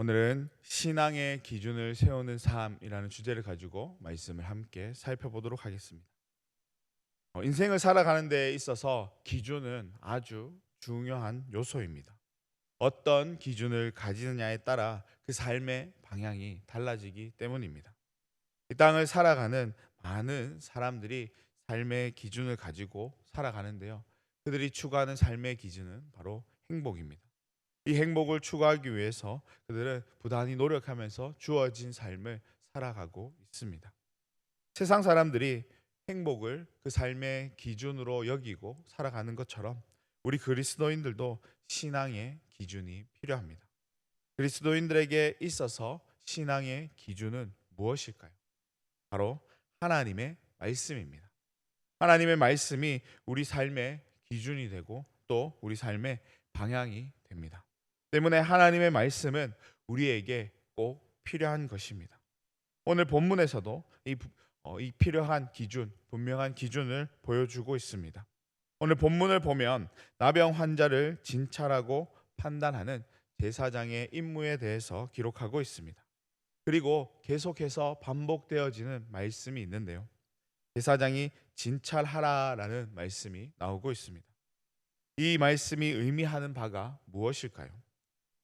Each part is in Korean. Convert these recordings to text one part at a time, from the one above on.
오늘은 신앙의 기준을 세우는 삶이라는 주제를 가지고 말씀을 함께 살펴보도록 하겠습니다. 인생을 살아가는 데 있어서 기준은 아주 중요한 요소입니다. 어떤 기준을 가지느냐에 따라 그 삶의 방향이 달라지기 때문입니다. 이 땅을 살아가는 많은 사람들이 삶의 기준을 가지고 살아가는데요. 그들이 추구하는 삶의 기준은 바로 행복입니다. 이 행복을 추구하기 위해서 그들은 부단히 노력하면서 주어진 삶을 살아가고 있습니다. 세상 사람들이 행복을 그 삶의 기준으로 여기고 살아가는 것처럼 우리 그리스도인들도 신앙의 기준이 필요합니다. 그리스도인들에게 있어서 신앙의 기준은 무엇일까요? 바로 하나님의 말씀입니다. 하나님의 말씀이 우리 삶의 기준이 되고 또 우리 삶의 방향이 됩니다. 때문에 하나님의 말씀은 우리에게 꼭 필요한 것입니다. 오늘 본문에서도 이 필요한 기준, 분명한 기준을 보여주고 있습니다. 오늘 본문을 보면 나병 환자를 진찰하고 판단하는 제사장의 임무에 대해서 기록하고 있습니다. 그리고 계속해서 반복되어지는 말씀이 있는데요. 제사장이 진찰하라라는 말씀이 나오고 있습니다. 이 말씀이 의미하는 바가 무엇일까요?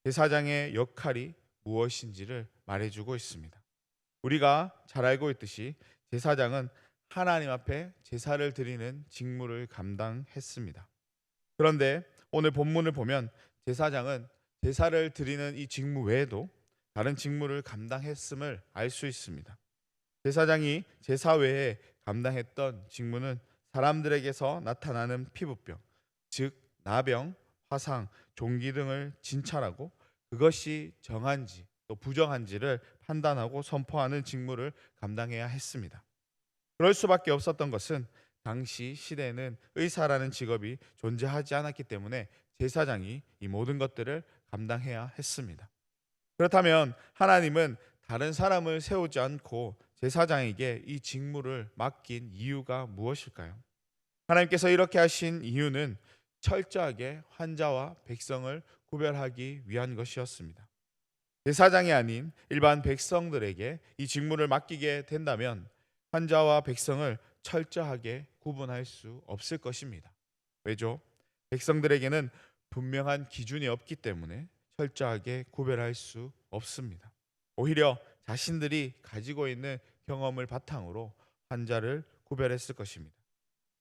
제사장의 역할이 무엇인지를 말해주고 있습니다. 우리가 잘 알고 있듯이 제사장은 하나님 앞에 제사를 드리는 직무를 감당했습니다. 그런데 오늘 본문을 보면 제사장은 제사를 드리는 이 직무 외에도 다른 직무를 감당했음을 알 수 있습니다. 제사장이 제사 외에 감당했던 직무는 사람들에게서 나타나는 피부병, 즉 나병, 화상, 종기 등을 진찰하고 그것이 정한지 또 부정한지를 판단하고 선포하는 직무를 감당해야 했습니다. 그럴 수밖에 없었던 것은 당시 시대에는 의사라는 직업이 존재하지 않았기 때문에 제사장이 이 모든 것들을 감당해야 했습니다. 그렇다면 하나님은 다른 사람을 세우지 않고 제사장에게 이 직무를 맡긴 이유가 무엇일까요? 하나님께서 이렇게 하신 이유는 철저하게 환자와 백성을 구별하기 위한 것이었습니다. 제사장이 아닌 일반 백성들에게 이 직무를 맡기게 된다면 환자와 백성을 철저하게 구분할 수 없을 것입니다. 왜죠? 백성들에게는 분명한 기준이 없기 때문에 철저하게 구별할 수 없습니다. 오히려 자신들이 가지고 있는 경험을 바탕으로 환자를 구별했을 것입니다.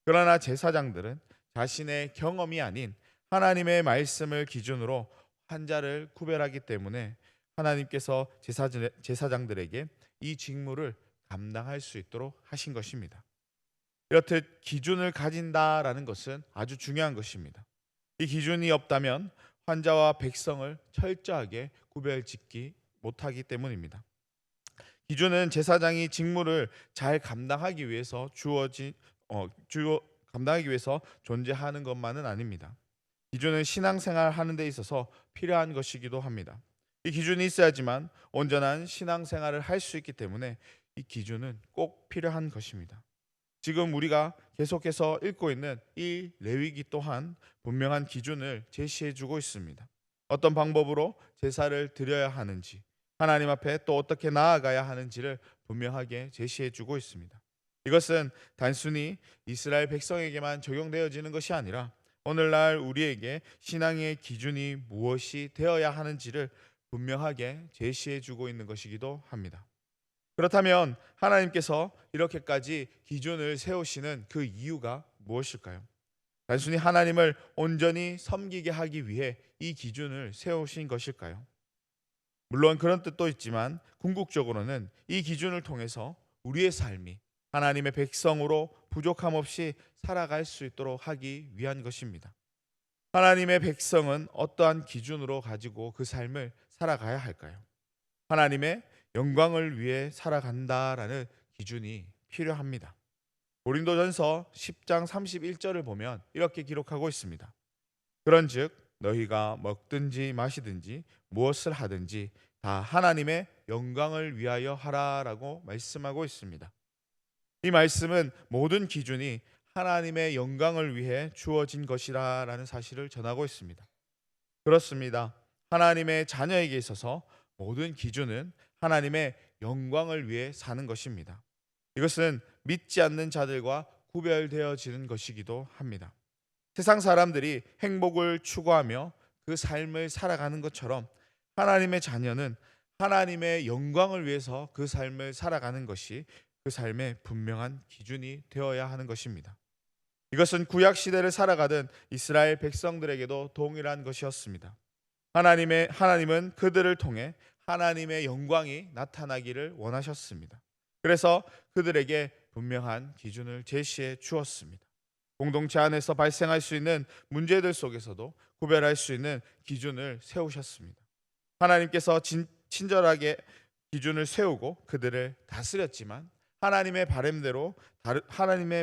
그러나 제사장들은 자신의 경험이 아닌 하나님의 말씀을 기준으로 환자를 구별하기 때문에 하나님께서 제사장들에게 이 직무를 감당할 수 있도록 하신 것입니다. 이렇듯 기준을 가진다라는 것은 아주 중요한 것입니다. 이 기준이 없다면 환자와 백성을 철저하게 구별짓기 못하기 때문입니다. 기준은 제사장이 직무를 잘 감당하기 위해서 감당하기 위해서 존재하는 것만은 아닙니다. 기준은 신앙생활 하는 데 있어서 필요한 것이기도 합니다. 이 기준이 있어야지만 온전한 신앙생활을 할 수 있기 때문에 이 기준은 꼭 필요한 것입니다. 지금 우리가 계속해서 읽고 있는 이 레위기 또한 분명한 기준을 제시해 주고 있습니다. 어떤 방법으로 제사를 드려야 하는지, 하나님 앞에 또 어떻게 나아가야 하는지를 분명하게 제시해 주고 있습니다. 이것은 단순히 이스라엘 백성에게만 적용되어지는 것이 아니라 오늘날 우리에게 신앙의 기준이 무엇이 되어야 하는지를 분명하게 제시해 주고 있는 것이기도 합니다. 그렇다면 하나님께서 이렇게까지 기준을 세우시는 그 이유가 무엇일까요? 단순히 하나님을 온전히 섬기게 하기 위해 이 기준을 세우신 것일까요? 물론 그런 뜻도 있지만 궁극적으로는 이 기준을 통해서 우리의 삶이 하나님의 백성으로 부족함 없이 살아갈 수 있도록 하기 위한 것입니다. 하나님의 백성은 어떠한 기준으로 가지고 그 삶을 살아가야 할까요? 하나님의 영광을 위해 살아간다라는 기준이 필요합니다. 고린도전서 10장 31절을 보면 이렇게 기록하고 있습니다. 그런즉 너희가 먹든지 마시든지 무엇을 하든지 다 하나님의 영광을 위하여 하라라고 말씀하고 있습니다. 이 말씀은 모든 기준이 하나님의 영광을 위해 주어진 것이라는 사실을 전하고 있습니다. 그렇습니다. 하나님의 자녀에게 있어서 모든 기준은 하나님의 영광을 위해 사는 것입니다. 이것은 믿지 않는 자들과 구별되어지는 것이기도 합니다. 세상 사람들이 행복을 추구하며 그 삶을 살아가는 것처럼 하나님의 자녀는 하나님의 영광을 위해서 그 삶을 살아가는 것이 그 삶의 분명한 기준이 되어야 하는 것입니다. 이것은 구약 시대를 살아가던 이스라엘 백성들에게도 동일한 것이었습니다. 하나님은 그들을 통해 하나님의 영광이 나타나기를 원하셨습니다. 그래서 그들에게 분명한 기준을 제시해 주었습니다. 공동체 안에서 발생할 수 있는 문제들 속에서도 구별할 수 있는 기준을 세우셨습니다. 하나님께서 친절하게 기준을 세우고 그들을 다스렸지만 하나님의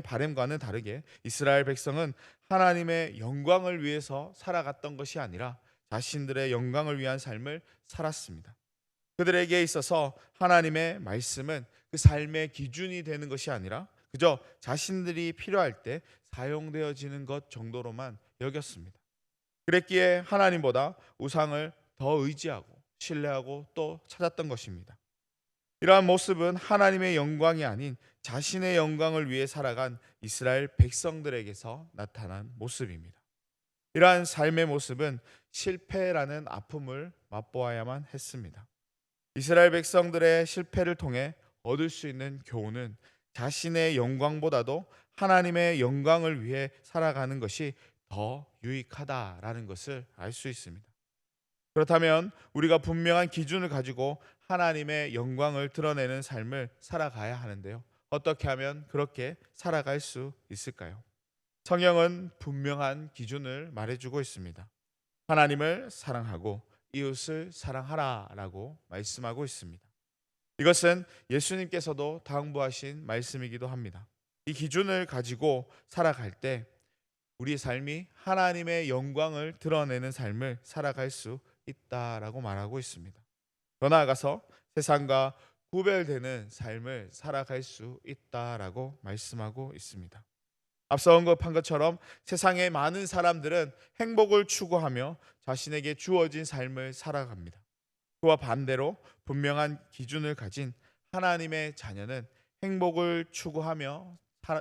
바램과는 다르게 이스라엘 백성은 하나님의 영광을 위해서 살아갔던 것이 아니라 자신들의 영광을 위한 삶을 살았습니다. 그들에게 있어서 하나님의 말씀은 그 삶의 기준이 되는 것이 아니라 그저 자신들이 필요할 때 사용되어지는 것 정도로만 여겼습니다. 그랬기에 하나님보다 우상을 더 의지하고 신뢰하고 또 찾았던 것입니다. 이러한 모습은 하나님의 영광이 아닌 자신의 영광을 위해 살아간 이스라엘 백성들에게서 나타난 모습입니다. 이러한 삶의 모습은 실패라는 아픔을 맛보아야만 했습니다. 이스라엘 백성들의 실패를 통해 얻을 수 있는 교훈은 자신의 영광보다도 하나님의 영광을 위해 살아가는 것이 더 유익하다라는 것을 알 수 있습니다. 그렇다면 우리가 분명한 기준을 가지고 하나님의 영광을 드러내는 삶을 살아가야 하는데요. 어떻게 하면 그렇게 살아갈 수 있을까요? 성경은 분명한 기준을 말해주고 있습니다. 하나님을 사랑하고 이웃을 사랑하라라고 말씀하고 있습니다. 이것은 예수님께서도 당부하신 말씀이기도 합니다. 이 기준을 가지고 살아갈 때 우리의 삶이 하나님의 영광을 드러내는 삶을 살아갈 수 있다라고 말하고 있습니다. 더 나아가서 세상과 구별되는 삶을 살아갈 수 있다라고 말씀하고 있습니다. 앞서 언급한 것처럼 세상의 많은 사람들은 행복을 추구하며 자신에게 주어진 삶을 살아갑니다. 그와 반대로 분명한 기준을 가진 하나님의 자녀는 행복을 추구하며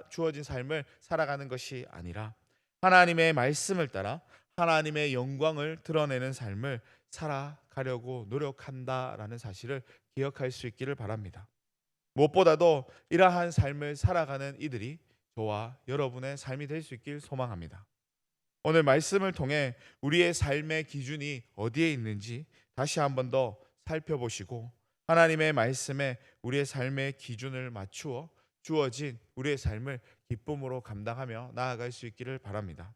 주어진 삶을 살아가는 것이 아니라 하나님의 말씀을 따라 하나님의 영광을 드러내는 삶을 살아가려고 노력한다라는 사실을 기억할 수 있기를 바랍니다. 무엇보다도 이러한 삶을 살아가는 이들이 저와 여러분의 삶이 될 수 있길 소망합니다. 오늘 말씀을 통해 우리의 삶의 기준이 어디에 있는지 다시 한번 더 살펴보시고 하나님의 말씀에 우리의 삶의 기준을 맞추어 주어진 우리의 삶을 기쁨으로 감당하며 나아갈 수 있기를 바랍니다.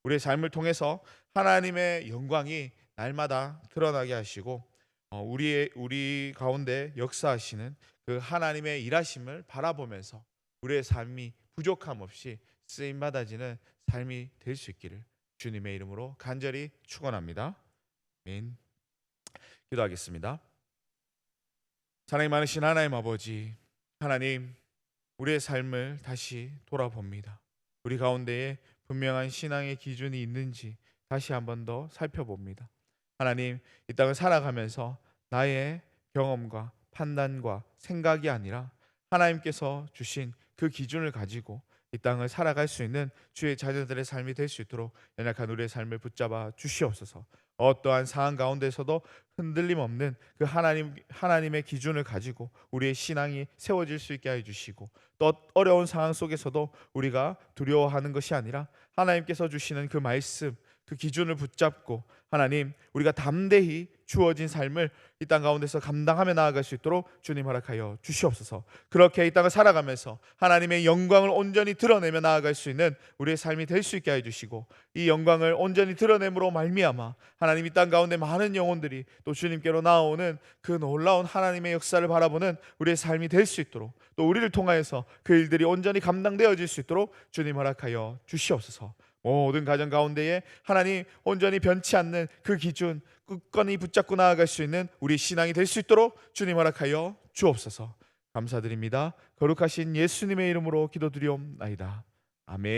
우리의 삶을 통해서 하나님의 영광이 날마다 드러나게 하시고 우리 가운데 역사하시는 그 하나님의 일하심을 바라보면서 우리의 삶이 부족함 없이 쓰임 받아지는 삶이 될 수 있기를 주님의 이름으로 간절히 축원합니다. 아멘. 기도하겠습니다. 사랑이 많으신 하나님 아버지, 하나님, 우리의 삶을 다시 돌아봅니다. 우리 가운데에 분명한 신앙의 기준이 있는지 다시 한번 더 살펴봅니다. 하나님, 이 땅을 살아가면서 나의 경험과 판단과 생각이 아니라 하나님께서 주신 그 기준을 가지고 이 땅을 살아갈 수 있는 주의 자녀들의 삶이 될 수 있도록 연약한 우리의 삶을 붙잡아 주시옵소서. 어떠한 상황 가운데서도 흔들림 없는 그 하나님의 기준을 가지고 우리의 신앙이 세워질 수 있게 해 주시고 또 어려운 상황 속에서도 우리가 두려워하는 것이 아니라 하나님께서 주시는 그 말씀, 그 기준을 붙잡고 하나님, 우리가 담대히 주어진 삶을 이 땅 가운데서 감당하며 나아갈 수 있도록 주님 허락하여 주시옵소서. 그렇게 이 땅을 살아가면서 하나님의 영광을 온전히 드러내며 나아갈 수 있는 우리의 삶이 될 수 있게 해 주시고 이 영광을 온전히 드러냄으로 말미암아 하나님 이 땅 가운데 많은 영혼들이 또 주님께로 나아오는 그 놀라운 하나님의 역사를 바라보는 우리의 삶이 될 수 있도록 또 우리를 통하여서 그 일들이 온전히 감당되어질 수 있도록 주님 허락하여 주시옵소서. 모든 가정 가운데에 하나님 온전히 변치 않는 그 기준 굳건히 붙잡고 나아갈 수 있는 우리 신앙이 될 수 있도록 주님 허락하여 주옵소서. 감사드립니다. 거룩하신 예수님의 이름으로 기도드리옵나이다. 아멘.